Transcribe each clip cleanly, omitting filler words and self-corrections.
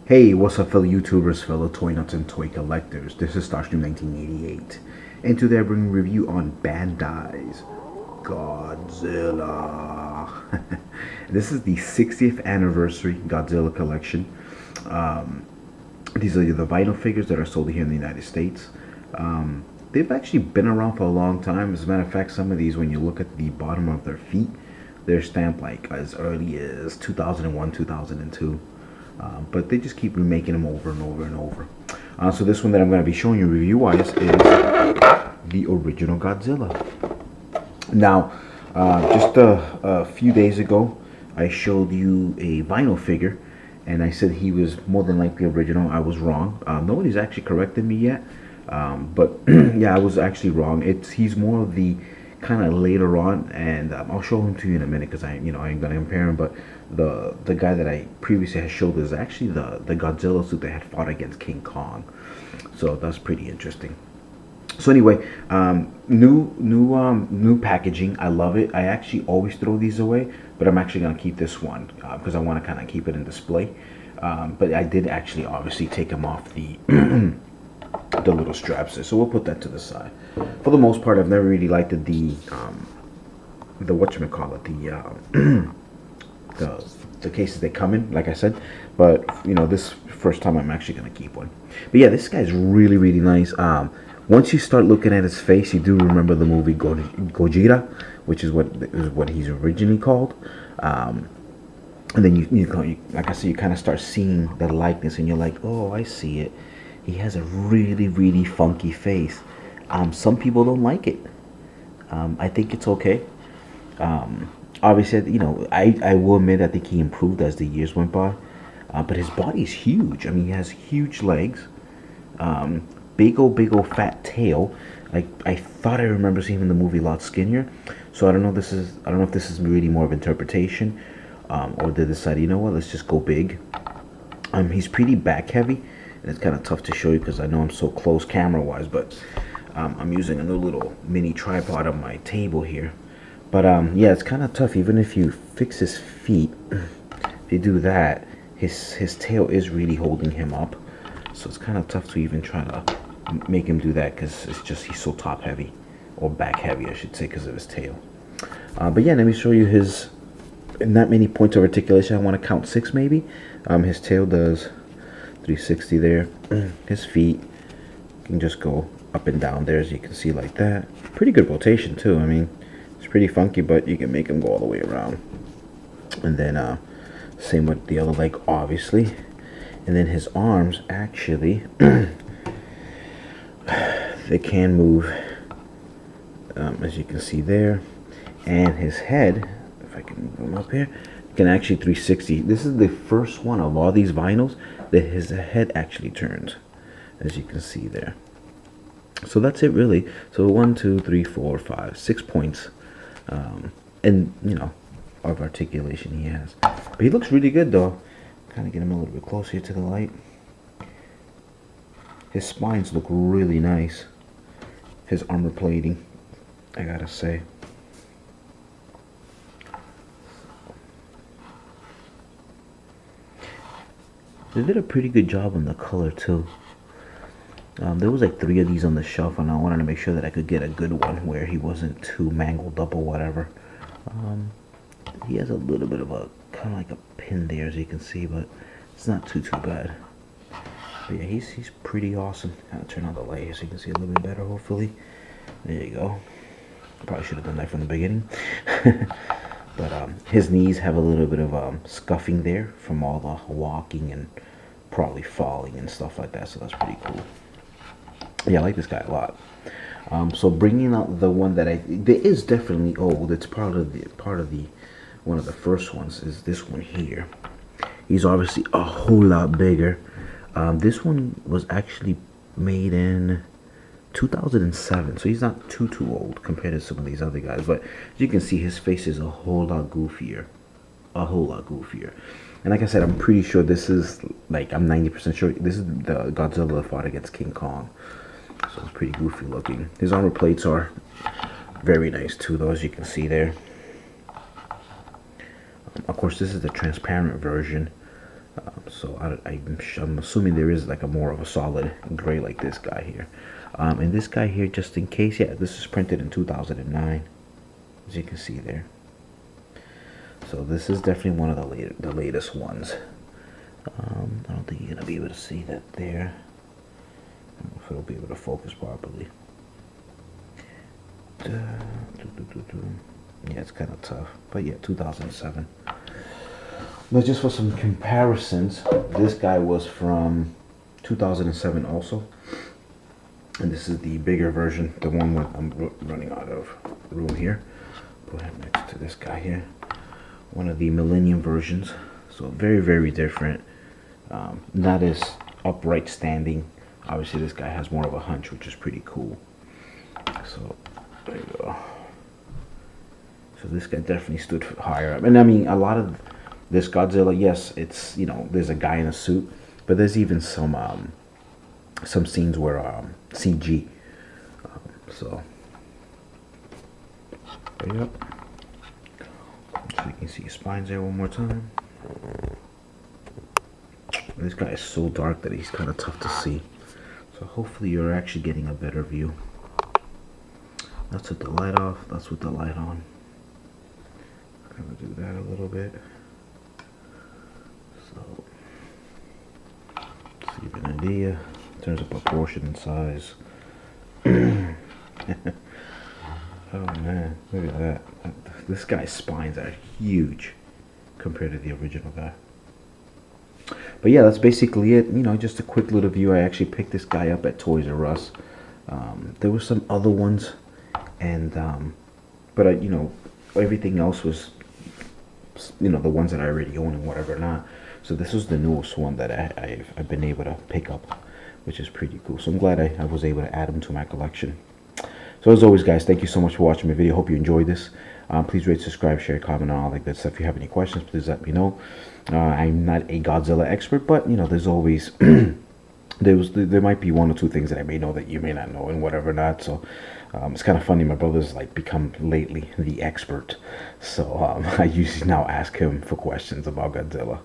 Hey, what's up, fellow YouTubers, fellow toy nuts, and toy collectors? This is Starstream 1988, and today I bring a review on Bandai's Godzilla. This is the 60th anniversary Godzilla collection. These are the vinyl figures that are sold here in the United States. They've actually been around for a long time. As a matter of fact, some of these, when you look at the bottom of their feet, they're stamped like as early as 2001, 2002. But they just keep remaking them over and over and over. So this one that I'm going to be showing you review-wise is the original Godzilla. Now, just a few days ago, I showed you a vinyl figure, and I said he was more than likely original. I was wrong. Nobody's actually corrected me yet, but yeah, I was actually wrong. He's more of the kind of later on, and I'll show him to you in a minute because I ain't gonna compare him. But the guy that I previously had showed is actually the Godzilla suit that had fought against King Kong, so that's pretty interesting. So anyway, new packaging. I love it. I actually always throw these away, but I'm actually gonna keep this one because I want to kind of keep it in display. But I did actually obviously take him off the the little straps there, so we'll put that to the side. For the most part, I've never really liked the whatchamacallit, the cases they come in, like I said. But this first time I'm actually gonna keep one. But yeah, this guy's really nice. Once you start looking at his face, you do remember the movie Godzilla, which is what he's originally called. And then you like I said, you kind of start seeing the likeness, and you're like, oh, I see it. He has a really funky face. Some people don't like it. I think it's okay. Obviously, I will admit, I think he improved as the years went by. But his body is huge. I mean, he has huge legs. Big old fat tail. Like, I thought I remember seeing him in the movie a lot skinnier. So I don't know if this is really more of interpretation, or they decided, you know what, let's just go big. He's pretty back heavy, and it's kind of tough to show you because I know I'm so close camera wise, but I'm using a new little mini tripod on my table here. But yeah, it's kind of tough. Even if you fix his feet, if you do that, his tail is really holding him up. So it's kind of tough to even try to make him do that because he's so top heavy, or back heavy, I should say, because of his tail. But yeah, let me show you his not many points of articulation. I want to count 6 maybe. His tail does 360 there. His feet can just go up and down there, as you can see, like that. Pretty good rotation too. I mean, it's pretty funky, but you can make him go all the way around. And then same with the other leg, obviously. And then his arms, actually, they can move, as you can see there. And his head, if I can move him up here, can actually 360. This is the first one of all these vinyls that his head actually turns, as you can see there. So that's it, really. So 1, 2, 3, 4, 5, 6 points, and of articulation he has. But he looks really good, though. Kind of get him a little bit closer to the light. His spines look really nice. His armor plating, I gotta say. They did a pretty good job on the color too. There was like 3 of these on the shelf, and I wanted to make sure that I could get a good one where he wasn't too mangled up or whatever. He has a little bit of a kind of like a pin there, as you can see, but it's not too bad. But yeah, he's pretty awesome. Kind of turn on the light so you can see a little bit better, hopefully. There you go. Probably should have done that from the beginning. But his knees have a little bit of scuffing there from all the walking and probably falling and stuff like that, so that's pretty cool. Yeah, I like this guy a lot. So bringing out the one that there is definitely old. It's part of the one of the first ones is this one here. He's obviously a whole lot bigger. This one was actually made in 2007, so he's not too old compared to some of these other guys. But as you can see, his face is a whole lot goofier, And like I said, I'm pretty sure this is, like, I'm 90% sure this is the Godzilla that fought against King Kong. So it's pretty goofy looking. His armor plates are very nice too, though, as you can see there. Of course, this is the transparent version. So I'm assuming there is like a more of a solid gray like this guy here. And this guy here, just in case, yeah, this is printed in 2009, as you can see there. So this is definitely one of the latest ones. I don't think you're gonna be able to see that there. I don't know if it'll be able to focus properly. Yeah, it's kind of tough, but yeah, 2007. But just for some comparisons, this guy was from 2007 also, and this is the bigger version, the one with I'm running out of room here. Put him next to this guy here, one of the Millennium versions. So very, very different. Not as upright standing. Obviously, this guy has more of a hunch, which is pretty cool. So there you go. So this guy definitely stood higher up, and I mean, a lot of this Godzilla, yes, it's, you know, there's a guy in a suit, but there's even some scenes where CG. So yep. So you can see his spines there one more time. This guy is so dark that he's kind of tough to see. So hopefully you're actually getting a better view. That's with the light off. That's with the light on. Kind of do that a little bit. So, to give you an idea, in terms of proportion and size. Oh man, look at that. This guy's spines are huge compared to the original guy. But yeah, that's basically it. You know, just a quick little view. I actually picked this guy up at Toys R Us. There were some other ones, and but you know, everything else was, you know, the ones that I already own and whatever not. So this was the newest one that I've been able to pick up, which is pretty cool. So I'm glad I was able to add them to my collection. So as always, guys, thank you so much for watching my video. Hope you enjoyed this. Please rate, subscribe, share, comment, and all that good stuff. If you have any questions, please let me know. I'm not a Godzilla expert, but you know, there's always there might be one or two things that I may know that you may not know and whatever not. So it's kind of funny. My brother's like become lately the expert, so I usually now ask him for questions about Godzilla,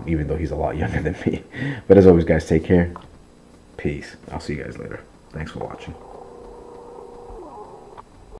even though he's a lot younger than me. But as always, guys, take care. Peace. I'll see you guys later. Thanks for watching.